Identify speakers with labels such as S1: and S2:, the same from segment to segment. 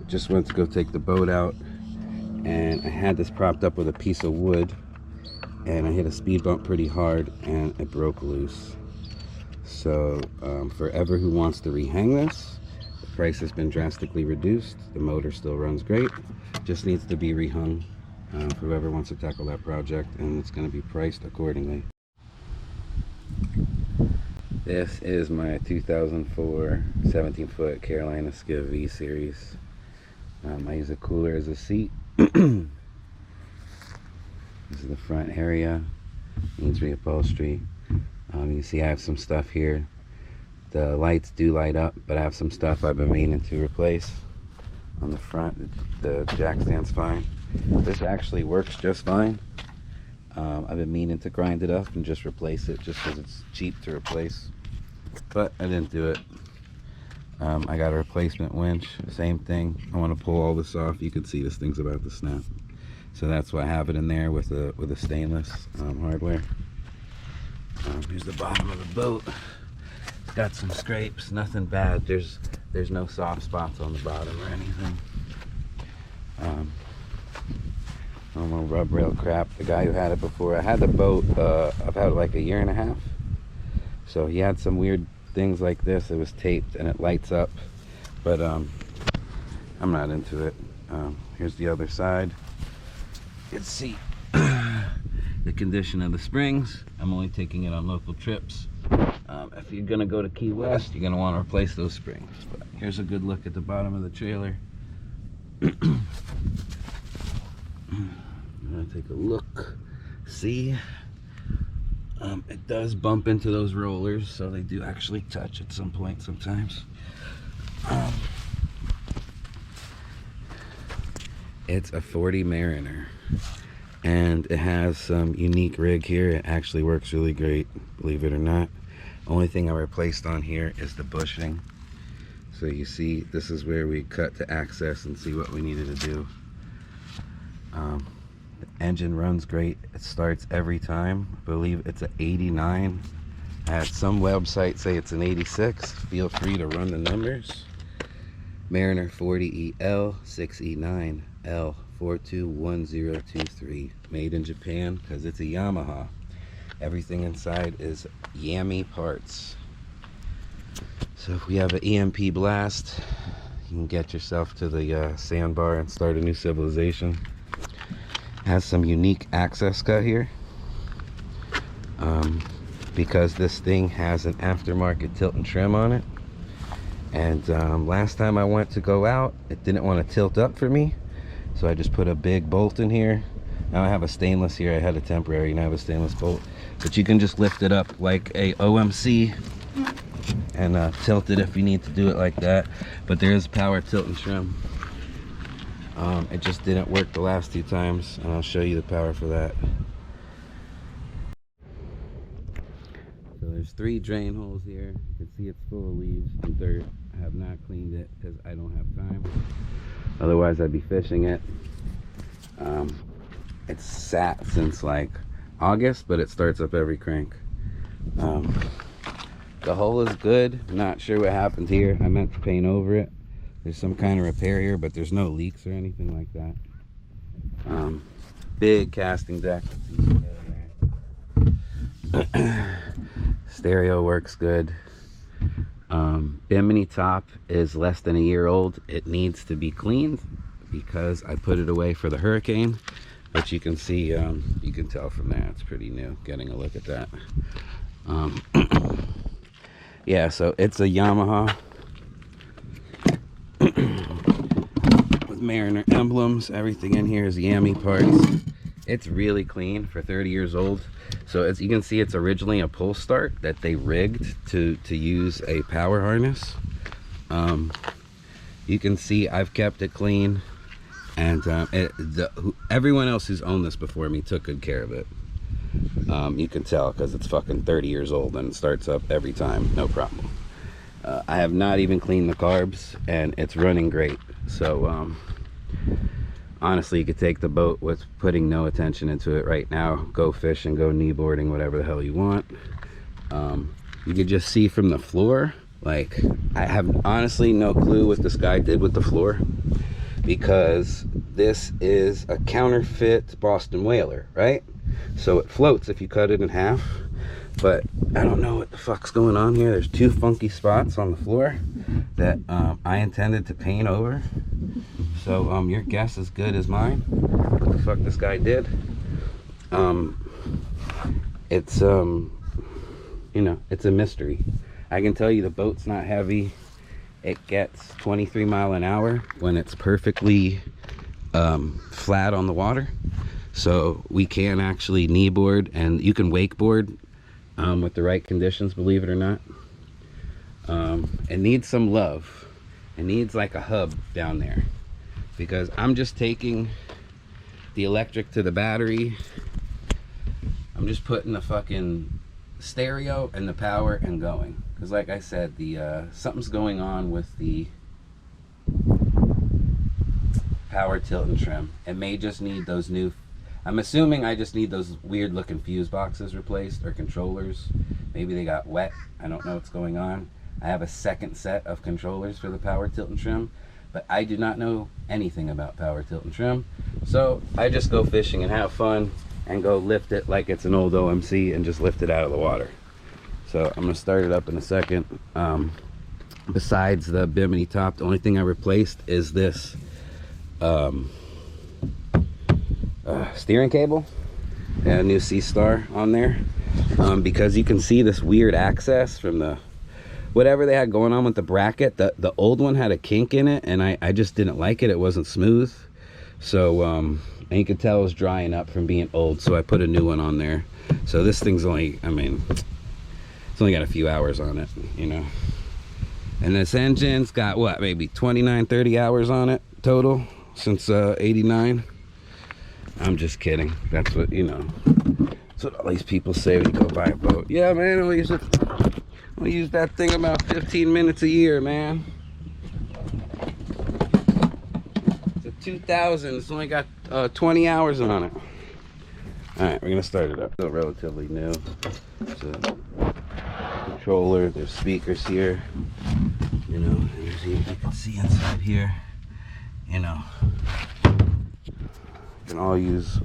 S1: Just went to go take the boat out, and I had this propped up with a piece of wood, and I hit a speed bump pretty hard and it broke loose. So for ever who wants to rehang this, the price has been drastically reduced. The motor still runs great, just needs to be rehung for whoever wants to tackle that project, and it's going to be priced accordingly. This is my 2004 17-foot Carolina Skiff V Series. I use a cooler as a seat. This is the front area, needs reupholstery. You see I have some stuff here. The lights do light up, but I have some stuff I've been meaning to replace. On the front, the jack stand's fine. This actually works just fine. I've been meaning to grind it up and just replace it, just because it's cheap to replace, but I didn't do it. I got a replacement winch, same thing. I want to pull all this off. You can see this thing's about to snap, so that's why I have it in there with a stainless hardware. Here's the bottom of the boat. It's got some scrapes, nothing bad. There's no soft spots on the bottom or anything. Normal rub rail crap. The guy who had it before, I had the boat, I've had it like a year and a half. So he had some weird things like this. It was taped and it lights up, but I'm not into it. Here's the other side. You can see the condition of the springs. I'm only taking it on local trips. If you're gonna go to Key West, you're gonna want to replace those springs. But here's a good look at the bottom of the trailer. I'm gonna take a look. See, it does bump into those rollers, so they do actually touch at some point sometimes. It's a 40 Mariner, and it has some unique rig here. It actually works really great, believe it or not. Only thing I replaced on here is the bushing. So you see, this is where we cut to access and see what we needed to do. The engine runs great. It starts every time. I believe it's an 89. I had some websites say it's an 86. Feel free to run the numbers. Mariner 40EL 6E9L 421023. Made in Japan, because it's a Yamaha. Everything inside is Yami parts. So if we have an EMP blast, you can get yourself to the sandbar and start a new civilization. Has some unique access cut here, because this thing has an aftermarket tilt and trim on it. And last time I went to go out, it didn't want to tilt up for me, so I just put a big bolt in here. Now I have a stainless here. I had a temporary, and I have a stainless bolt, but you can just lift it up like a OMC and tilt it if you need to do it like that. But there is power tilt and trim. It just didn't work the last 2 times, and I'll show you the power for that. So there's 3 drain holes here. You can see it's full of leaves and dirt. I have not cleaned it because I don't have time. Otherwise I'd be fishing it. It's sat since like August, but it starts up every crank. The hull is good. I'm not sure what happened here. I meant to paint over it. There's some kind of repair here, but there's no leaks or anything like that. Big casting deck. Stereo works good. Bimini top is less than a year old. It needs to be cleaned because I put it away for the hurricane. But you can see, you can tell from there, it's pretty new. Getting a look at that. Yeah, so it's a Yamaha with Mariner emblems. Everything in here is Yami parts. It's really clean for 30 years old. So as you can see, it's originally a pull start that they rigged to use a power harness. You can see I've kept it clean, and everyone else who's owned this before me took good care of it. You can tell because it's fucking 30 years old and it starts up every time, no problem. I have not even cleaned the carbs, and it's running great. So honestly, you could take the boat with putting no attention into it right now, go fishing, go kneeboarding, whatever the hell you want. You could just see from the floor, like, I have honestly no clue what this guy did with the floor. because this is a counterfeit Boston whaler, right? So it floats if you cut it in half, but I don't know what the fuck's going on here. There's two funky spots on the floor that I intended to paint over. So your guess is good as mine. What the fuck this guy did? It's you know, it's a mystery. I can tell you the boat's not heavy. It gets 23 miles an hour when it's perfectly flat on the water. So we can actually kneeboard, and you can wakeboard with the right conditions, believe it or not. It needs some love. It needs like a hub down there, because I'm just taking the electric to the battery. I'm just putting the fucking stereo and the power and going, because like I said, the something's going on with the power tilt and trim. It may just need those new, I'm assuming I just need those weird looking fuse boxes replaced, or controllers. Maybe they got wet. I don't know what's going on. I have a second set of controllers for the power tilt and trim, but I do not know anything about power tilt and trim. So I just go fishing and have fun and go lift it like it's an old OMC and just lift it out of the water. So I'm gonna start it up in a second. Besides the bimini top, the only thing I replaced is this steering cable and a new C-Star on there, because you can see this weird access from the whatever they had going on with the bracket. The old one had a kink in it, and I just didn't like it. It wasn't smooth. So and you could tell it was drying up from being old, so I put a new one on there. So this thing's only, I mean, it's only got a few hours on it, you know. And this engine's got what, maybe 29, 30 hours on it total since 89. I'm just kidding. That's what, you know, that's what all these people say when you go buy a boat. Yeah, man, I'll use that thing about 15 minutes a year, man. It's a 2000. It's only got 20 hours on it. All right, we're gonna start it up. Still relatively new. It's a controller. There's speakers here. You know, and you can see inside here. You know, you can all use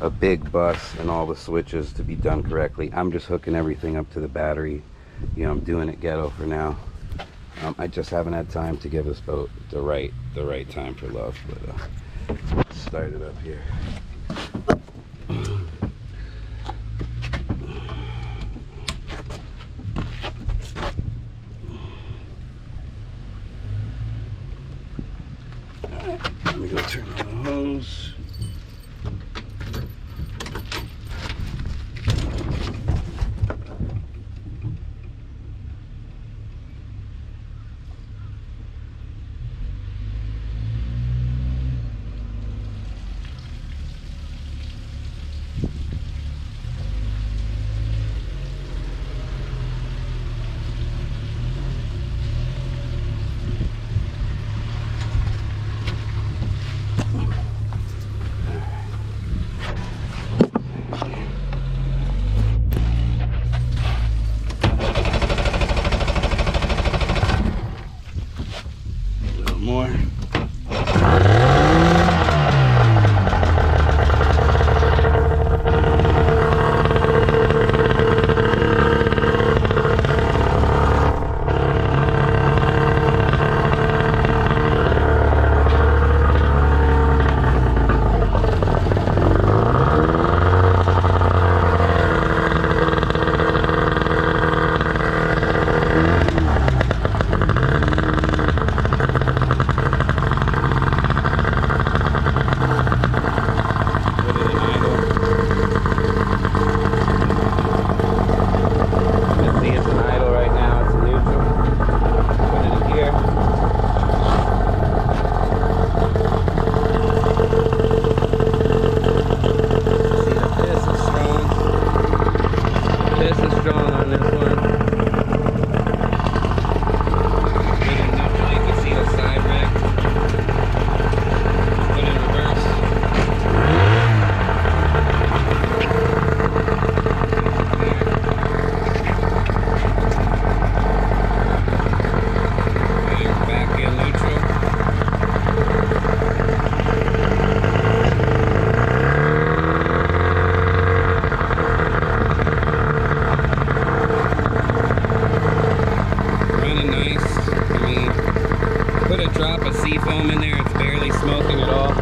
S1: a big bus and all the switches to be done correctly. I'm just hooking everything up to the battery. You know, I'm doing it ghetto for now. I just haven't had time to give this boat the right time for love. But let's start it up here. Let me go turn on the hose. drop of sea foam in there. It's barely smoking at all.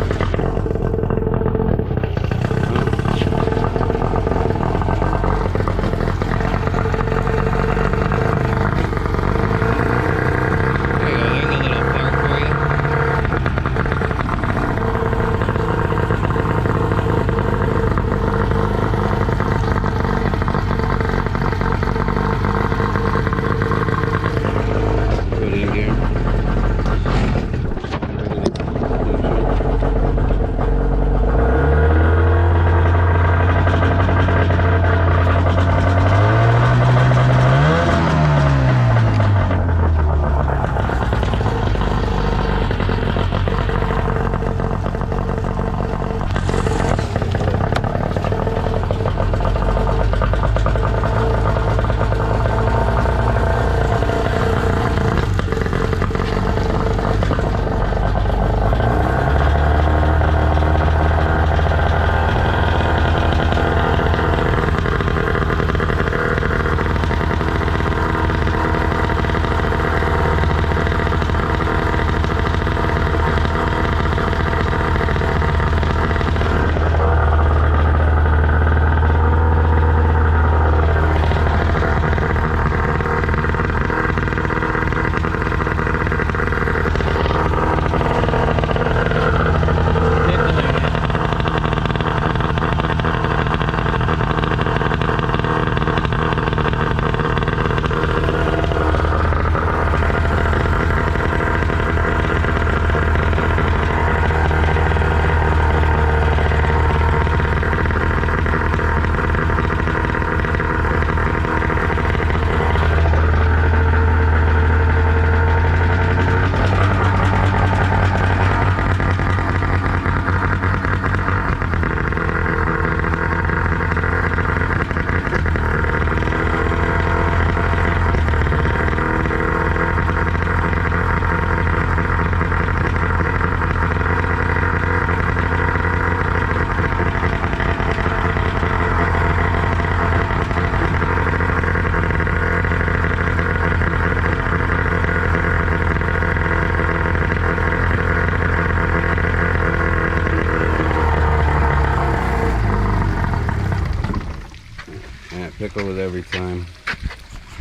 S1: Pickle it every time.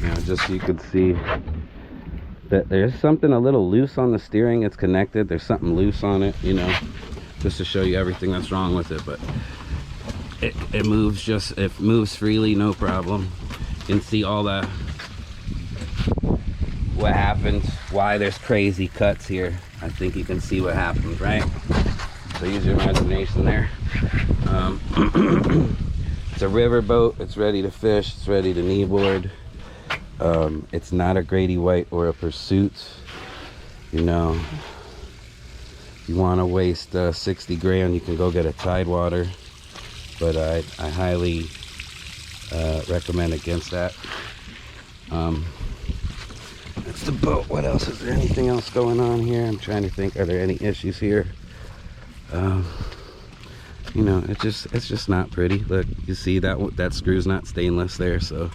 S1: Now, just so you could see that there's something a little loose on the steering. It's connected. There's something loose on it, you know, just to show you everything that's wrong with it. But it moves it moves freely, no problem. You can see all the what happens, why there's crazy cuts here. I think you can see what happens, right? So use your imagination there. It's a river boat. It's ready to fish. It's ready to kneeboard. It's not a Grady White or a Pursuit. You know, you want to waste 60 grand, you can go get a Tidewater, but I highly recommend against that. That's the boat. What else? Is there anything else going on here? I'm trying to think. Are there any issues here? You know, it's just not pretty. Look, you see that screw's not stainless there, so